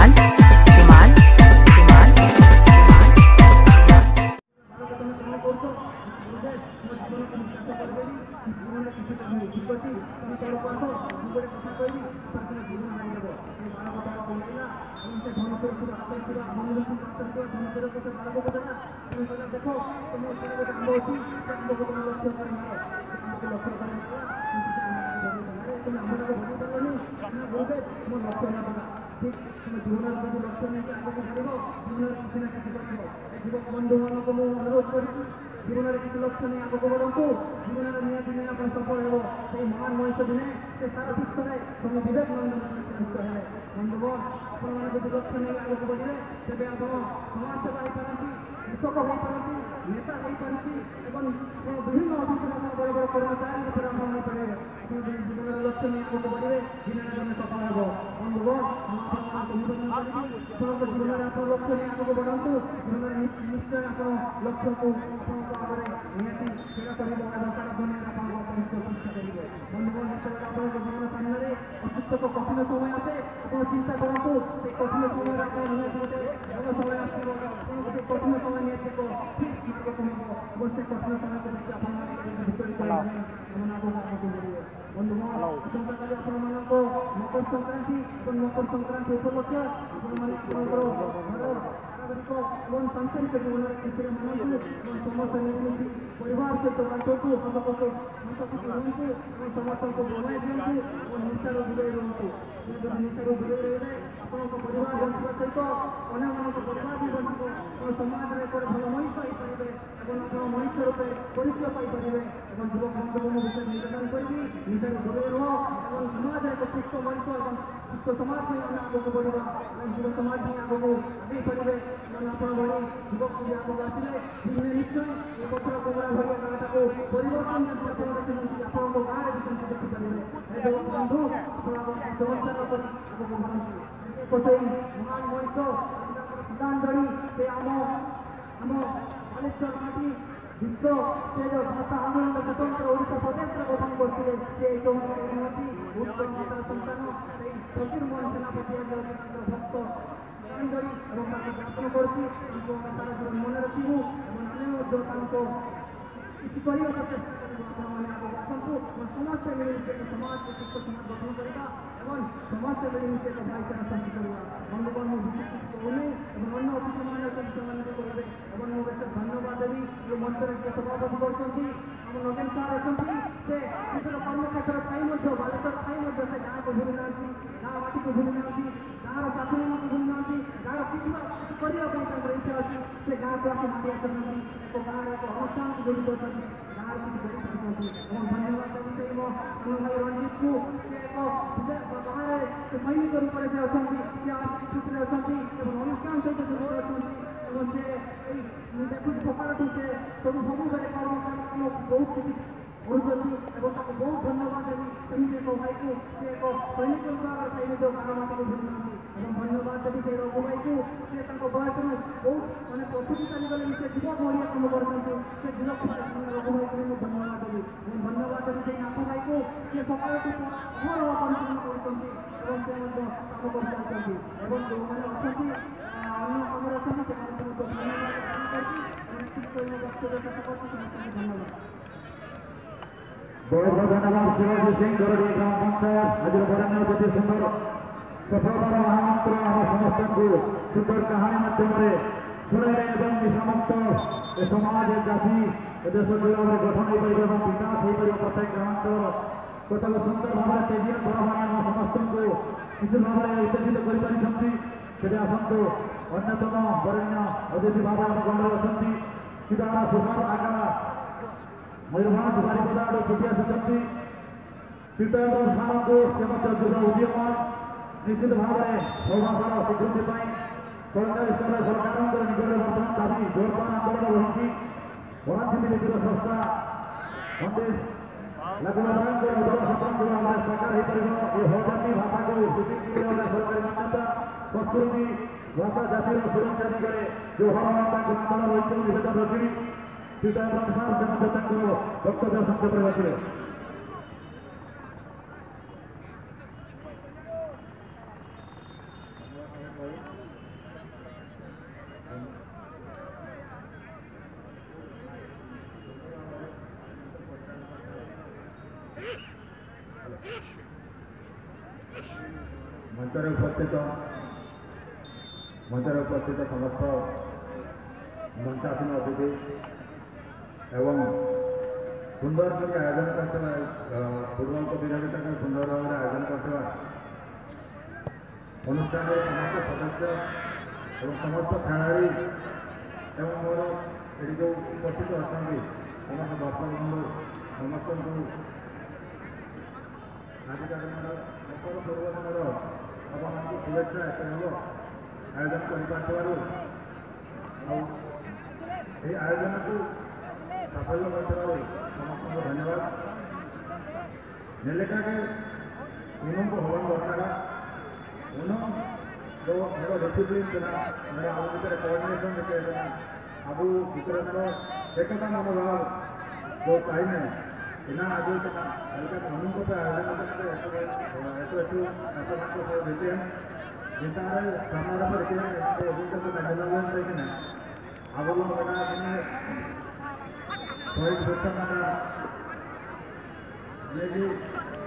Shimal, Shimal, Shimal, জীবনের কিছু লক্ষ্য নিয়ে আগে বলতো জীবনের নিয়ে দিনে আপনার সফল হব সেই মহান মঞ্চ দিনে সে সারা বিশ্বরে তুমি বিবেকানন্দ হলে বন্ধুগণ আপনার যদি লক্ষ্য নিয়ে আগে বলিলে তেবে ଆପଣ ସମାଜସେବା ହେଇପାରନ୍ତି କୃଷକ ହେଇପାରନ୍ତି ନେତା ହେଇପାରନ୍ତି ଏବଂ ବିଭିନ୍ନ ଅଫିସରେ ଆପଣ ବଡ଼ ବଡ଼ କର୍ମଚାରୀ ଉପରେ ଆପଣ ହେଇପାରିବେ ଆପଣ ଯଦି ଜୀବନର ଲକ୍ଷ୍ୟ ନେଇ ଆଗକୁ ବଢ଼ିବେ ଦିନରେ ଜଣେ ସଫଳ ହେବ ବନ୍ଧୁଗଣ ମୁଁ ଆପଣଙ୍କୁ ନିବେଦନ କରିବି ଆପଣଙ୍କ ଜୀବନରେ ଆପଣ ଲକ୍ଷ୍ୟ ନେଇ ଆଗକୁ ବଢ଼ନ୍ତୁ ଜୀବନରେ ନିଶ୍ଚୟ ଆପଣ ଲକ୍ଷ୍ୟକୁ ଆପଣଙ୍କ ଆଗରେ ନିହାତି ସ୍ଥିର କରିବ ଏବଂ ସାରା ଦୁନିଆରେ ଆପଣଙ୍କ ଅପରିଚୟ ପରୀକ୍ଷା କରିବେ ବନ୍ଧୁଗଣ ଯେତେବେଳେ ଆପଣଙ୍କ ଜୀବନ ସାମ୍ନାରେ ଅତ୍ୟୁତ୍ତମ କଠିନ ସମୟ ଆସେ ଆପଣ ଚିନ୍ତା କରନ୍ତୁ সেই কঠিন সময়ের আপনার নিহাতি গোটে ভালো সময় আসব আপনার সেই কঠিন সময় নিয়ে ঠিক মার্গ কমিব এবং সেই কঠিন সময়কে দেখি আপনার ভিতরে এমন আগুন আগুন বলিবে বন্ধুগণ আসন্তাকালি আপনার মকর সংক্রান্তি এবং মকর সংক্রান্তি উপলক্ষে আপনার আপনার ঘর नागरिक এবং সাংসারিক জীবনের ক্ষেত্রে মানুষ এবং সমস্ত নির্মিতি পরিবার সহিত বান্ধবକୁ সম্পর্ক ରୁହନ୍ତୁ ଏବଂ ସମସ୍ତଙ୍କୁ ଜଣାଇ ଦିଅନ୍ତୁ ଏବଂ ନିଶାରୁ ଦୂରେଇ ରୁହନ୍ତୁ ଯଦି ନିଶାରୁ ଦୂରେଇ ରହିଲେ ଆପଣଙ୍କ ପରିବାର ବଞ୍ଚିବା ସହିତ ଅନ୍ୟମାନଙ୍କ ପରିବାର ବି ବଞ୍ଚିବ ଏବଂ ସମାଜରେ ଏକ ଭଲ ମଣିଷ ହେଇପାରିବେ ଏବଂ ଆପଣ ମଣିଷ ରୂପେ ପରିଚୟ ପାଇପାରିବେ ଏବଂ ଯୁବକ ବନ୍ଧୁଙ୍କ ବିଷୟରେ ନିବେଦନ କରିବି ନିଶାରୁ ଦୂରେଇ ରୁହ ଏବଂ ସମାଜରେ ଏକ ସୁସ୍ଥ ମଣିଷ ଏବଂ ସୁସ୍ଥ ସମାଜ ପାଇଁ ଆମେ ଆଗକୁ ବଢ଼ିବା ଏବଂ ଯୁବ ସମାଜ ପାଇଁ ଆଗକୁ ଆଗେଇ ପାରିବେ ଏବଂ ଆପଣ ଭଳି ଯୁବକ ପିଢ଼ି ଆଗକୁ ଆସିଲେ ଦିନେ ନିଶ୍ଚୟ ଏ ପଥର କୁମୁଡ଼ା ଭଳିଆ ଗାଁଟାକୁ ପରିବର୍ତ୍ତନ ଯଦି ଆପଣ ଦେଖିଛନ୍ତି ଆପଣଙ୍କ ଗାଁରେ ବି ସେମିତି ଦେଖିପାରିବେ ଏବେ ବନ୍ଧୁ ଆପଣ ସମସ୍ୟା କରି ଆଗକୁ ବଢ଼ନ୍ତି ଏକ ସେଇ ମହାନ ମଣିଷ ଶ୍ରଦ୍ଧାଞ୍ଜଳି ସେ ଆମ ବାଲେଶ୍ୱର ମାଟି ବିଶ୍ୱ ସେ ଯେଉଁ ଭାଷା ଆନ୍ଦୋଳନ ସ୍ୱତନ୍ତ୍ର ଓଡ଼ିଶା ପ୍ରଦେଶରେ ଗଠନ କରିଥିଲେ ସେ ଚୌହାନୀ ଉତ୍କଳ ସନ୍ତାନ ସେଇ ଫକୀରମୋହନ ସେନାପତି ତାଙ୍କର ଭକ୍ତ ଶ୍ରଦ୍ଧାଞ୍ଜଳି ଏବଂ ତାଙ୍କୁ ଜ୍ଞାପନ କରୁଛି ତାଙ୍କୁ ଆମେ ସାରା ଜୀବନ ମନେ ରଖିବୁ ଏବଂ ଆମେ ମଧ୍ୟ ତାଙ୍କୁ କିଛି କରିବାକୁ ଚେଷ୍ଟା କରିବୁ ଆପଣମାନେ ଆଗକୁ ଆସନ୍ତୁ ଏବଂ ସମସ୍ତେ ମିଳିମିଶି ଏକ ସମାଜ ସୁସ୍ଥ ସମାଜ ଗଠନ କରିବା ଏବଂ ସମସ୍ତେ ମିଳିମିଶି ଏକ ଭାଇଚାରା ସୃଷ୍ଟି କରିବା ବନ୍ଧୁଗଣ ମୁଁ ବିଶେଷ କିଛି କହୁନି ଏବଂ ଅନ୍ୟ ଅତିଥିମାନେ ଅଛନ୍ତି ସେମାନେ ବି କରିବେ ଏବଂ ମୁଁ ବେଶ ଧନ୍ୟବାଦ ଦେବି ଯେଉଁ ମଞ୍ଚରେ ଯିଏ ସଭାପତି କରୁଛନ୍ତି ଆମ ନବୀନ ସାର୍ ଅଛନ୍ତି ସେ ନିଜର କର୍ମକ୍ଷେତ୍ର ଥାଇ ମଧ୍ୟ ବାଲେଶ୍ୱର ଥାଇ ମଧ୍ୟ ସେ ଗାଁକୁ ଭୁଲି ନାହାନ୍ତି ଗାଁ ମାଟିକୁ ଭୁଲି ନାହାନ୍ତି ଗାଁର ସାଥୀମାନଙ୍କୁ ଭୁଲି ନାହାନ୍ତି ଗାଁର କିଛି କରିବା ପାଇଁ ତାଙ୍କର ଇଚ୍ଛା ଅଛି ସେ ଗାଁକୁ ଆସି ମାଟି ଆସୁନାହାନ୍ତି ଏକ ଗାଁର ଏକ ଅନୁଷ୍ଠାନକୁ ଜଡ଼ିତ ଅଛନ୍ତି ଗାଁର କିଛି କରିପାରୁଛନ୍ତି ଏବଂ ଧନ୍ୟବାଦ ଦେବି ସେଇ ମୋ ସାନ ଭାଇ ରଣଜିତକୁ ସେ ଏକ ବାହାରେ ସେ ସୈନିକ ରୂପରେ ସେ ଅଛନ୍ତି ସେ ଛୁଟିରେ ଅଛନ୍ତି ଏବଂ ଅନୁଷ୍ଠାନ ସହିତ ଜଡ଼ିତ ଅଛନ୍ତି ଏବଂ ସେ ଏଇ ମୁଁ ଦେଖୁଛି ସକାଳଠୁ ସେ ସବୁବେଳେ କର୍ମ ବହୁତ କିଛି କରୁଛନ୍ତି ଏବଂ ତାକୁ ବହୁତ ଧନ୍ୟବାଦ ଦେବି ସେମିତି ଏକ ଭାଇକୁ ସେ ଏକ ସୈନିକ ବିଭାଗର ସେଇ ନିଜ ଗାଁ ମାଟିକୁ ଭୁଲିନାହାନ୍ତି ଏବଂ ଧନ୍ୟବାଦ ଦେବି ସେଇ ରଘୁ ଭାଇକୁ ସେ ତାଙ୍କ ବୟସରୁ ବହୁତ ମାନେ ପ୍ରସ୍ତୁତି ଚାଲିଗଲେ ବି ସେ ଯୁବକ ଭଳିଆ କାମ କରୁଛନ୍ତି ସେ ଯୁବକ ରଘୁ ଭାଇକୁ ମୁଁ ଧନ୍ୟବାଦ ଦେବି ଏବଂ ଧନ୍ୟବାଦ ଦେବି ସେଇ ନାଥ ଭାଇକୁ ସେ ସକାଳଠୁ ଅହରହ ପରିଶ୍ରମ କରୁଛନ୍ତି ଏବଂ ସେ ମଧ୍ୟ କାମ କରିଚାଲିଛନ୍ତି ଏବଂ ଯେଉଁମାନେ ଅଛନ୍ତି ଅନ୍ୟ କାମରେ ଅଛନ୍ତି ସେମାନଙ୍କୁ ମଧ୍ୟ ଧନ୍ୟବାଦ କରିଛି ନେତୃତ୍ୱ ବକ୍ତବ୍ୟ ଶେଷ କରୁଛି ସମସ୍ତଙ୍କୁ ଧନ୍ୟବାଦ बहुत बहुत धन्यवाद शिवाजी सिंह गरडी ग्राम पंचायत आज बरण्य अतिथि सुंदर सफलतार महामंत्र आम समस्त को सुंदर कहानी माध्यम शुणाइले एवं निशामुक्त ए समाज ए जाति ए देश जीवन में गठन हो विकास हो प्रत्येक ग्रामांचल कतक सुंदर भाव में तेजी बड़ भाई आम समस्त को किसी भाव में उत्तेजित कर आसतु अन्यतम बरण्य अतिथि भाव आम गण अच्छा सीधा सुशांत आगा मयूरभंज बारिपदा आड़ छुटी आसुच्च तीर्थेन्द्र सार को से जुड़ उदीयमान निश्चित भाव में सौभाग्यर स्वीकृति सरकारी स्तर सरकार निकट बर्तमान दाबी जोरदार आंदोलन रही बराजीवी नीतिर संस्था पंडित लक्ष्मण सरकार हो जाति भाषा को सरकारी मान्यता संस्कृति भाषा जातिर सुरक्षा दिगरे जो हर आंदोलन रही निवेदन रखी तीर्थेन्द्र सार से वक्तव्य संक्षेप रखिए मंचर उपस्थित समस्त मंचासीन अतिथि एवं सुंदर भाव आयोजन करते फुटबल प्रतियोगिता को सुंदर भाव आयोजन करते अनुष्ठान समस्त सदस्य और समस्त खेलाड़ी एवं मोर ये जो उपस्थित अच्छा समस्त दर्शक बंधु समस्त आजिका दिन मकर पर्वदिन अपन शुभेच्छा एत भल आयोजन कर आयोजन को सफल कर समस्त धन्यवाद निलेखा के उन्हों को हवन दरकार उन्हों जो मेरा डिसिप्लिन थे मेरा अब भर कोऑर्डिनेशन देखते अब भर एकता मनोभाव जो चाहिए इना आज हल्का उन्हों को आयोजन करते देते हैं जिनका सामने पर अभिनंदन देखना अब लोग बना शहीद ये कि